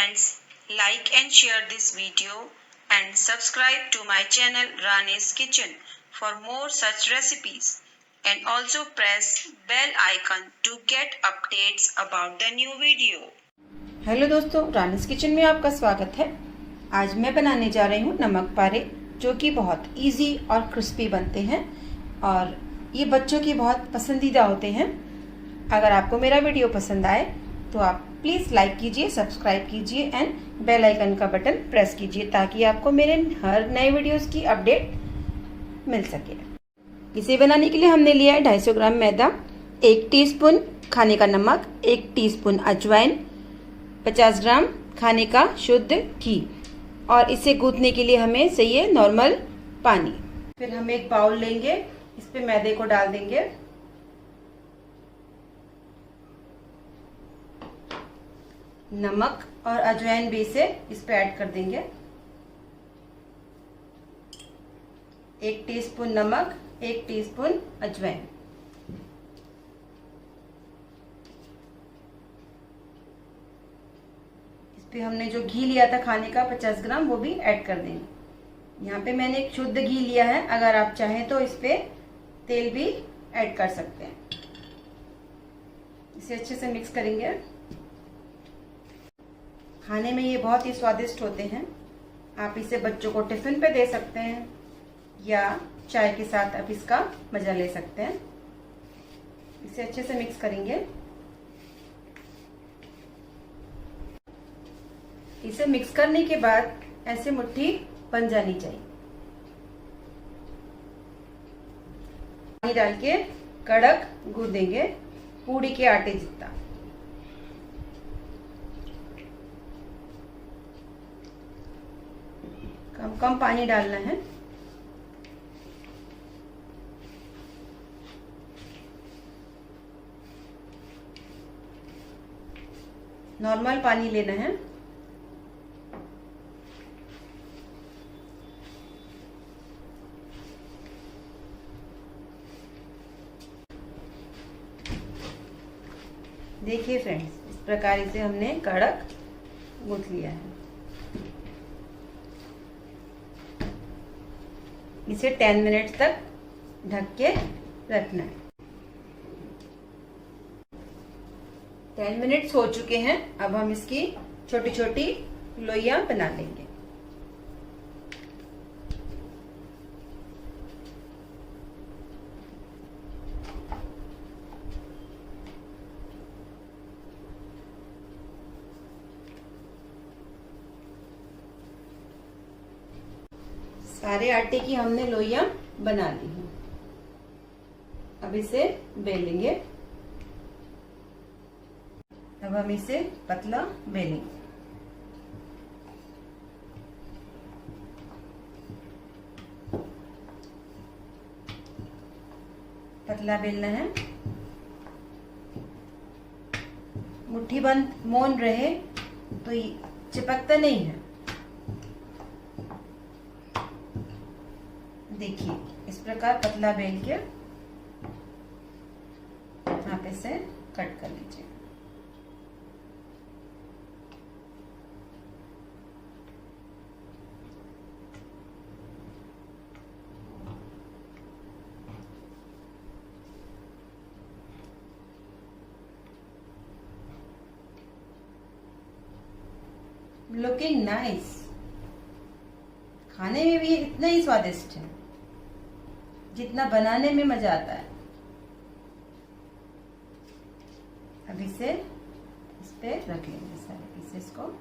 Friends, like and share this video and subscribe to my channel Rani's Kitchen for more such recipes, and also press bell icon to get updates about the new video. Hello दोस्तों, rani's kitchen में आपका स्वागत है। आज मैं बनाने जा रही हूँ नमक पारे, जो कि बहुत इजी और क्रिस्पी बनते हैं और ये बच्चों की बहुत पसंदीदा होते हैं। अगर आपको मेरा वीडियो पसंद आए तो आप प्लीज़ लाइक कीजिए, सब्सक्राइब कीजिए एंड बेल आइकन का बटन प्रेस कीजिए ताकि आपको मेरे हर नए वीडियोस की अपडेट मिल सके। इसे बनाने के लिए हमने लिया है 250 ग्राम मैदा, 1 टीस्पून खाने का नमक, 1 टीस्पून अजवाइन, 50 ग्राम खाने का शुद्ध घी और इसे गूंथने के लिए हमें चाहिए नॉर्मल पानी। फिर हम एक बाउल लेंगे, इस पे मैदे को डाल देंगे, नमक और अजवाइन भी इसे इस पे ऐड कर देंगे। 1 टीस्पून नमक, 1 टीस्पून अजवाइन। इस पे हमने जो घी लिया था खाने का 50 ग्राम वो भी ऐड कर देंगे। यहाँ पे मैंने एक शुद्ध घी लिया है, अगर आप चाहें तो इस पे तेल भी ऐड कर सकते हैं। इसे अच्छे से मिक्स करेंगे। खाने में ये बहुत ही स्वादिष्ट होते हैं। आप इसे बच्चों को टिफिन पे दे सकते हैं या चाय के साथ आप इसका मजा ले सकते हैं। इसे अच्छे से मिक्स करेंगे। इसे मिक्स करने के बाद ऐसे मुट्ठी बन जानी चाहिए। पानी डाल के कड़क गूंदेंगे, पूड़ी के आटे जितना। कम पानी डालना है। नॉर्मल पानी लेना है। देखिए फ्रेंड्स, इस प्रकार से हमने कड़क गूंथ लिया है। इसे 10 मिनट तक ढक के रखना है। 10 मिनट्स हो चुके हैं। अब हम इसकी छोटी छोटी लोइयां बना लेंगे। सारे आटे की हमने लोइयां बना ली हैं। अब इसे बेलेंगे। अब हम इसे पतला बेलेंगे। पतला बेलना है। मुट्ठी बंद मोन रहे तो चिपकता नहीं है। देखिए, इस प्रकार पतला बेल के आप इसे कट कर लीजिए। Looking nice. खाने में भी इतना ही स्वादिष्ट है जितना बनाने में मजा आता है। अब इसे इस पे रख लेंगे सारे पीसेस को।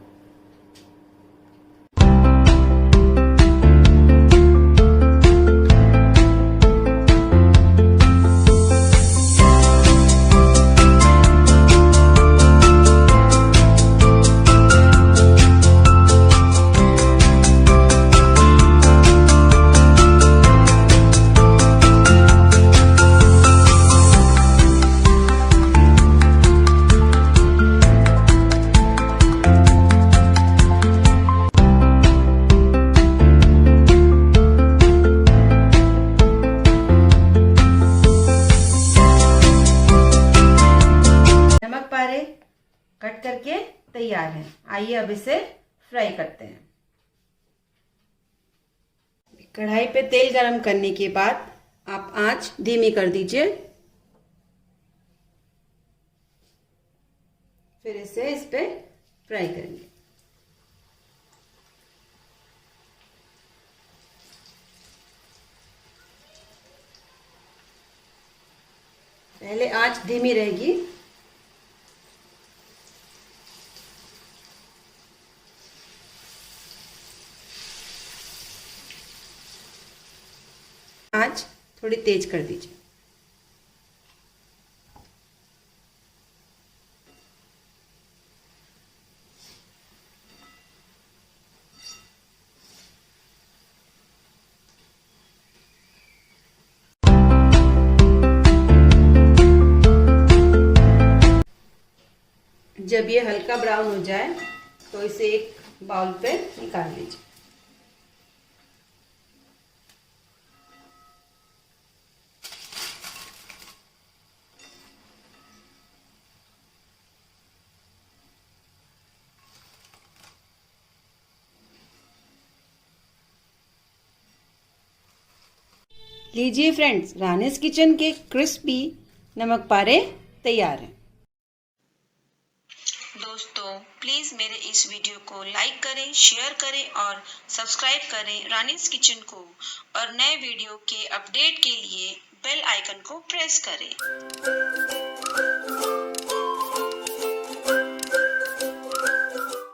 तैयार है। आइए अब इसे फ्राई करते हैं। कढ़ाई पे तेल गरम करने के बाद आप आंच धीमी कर दीजिए। फिर इस पे फ्राई करेंगे। पहले आंच धीमी रहेगी। आंच थोड़ी तेज कर दीजिए। जब ये हल्का ब्राउन हो जाए तो इसे एक बाउल पे निकाल लीजिए। लीजिए फ्रेंड्स, रानीस किचन के क्रिस्पी नमक पारे तैयार हैं। दोस्तों प्लीज़ मेरे इस वीडियो को लाइक करें, शेयर करें और सब्सक्राइब करें रानीस किचन को, और नए वीडियो के अपडेट के लिए बेल आइकन को प्रेस करें।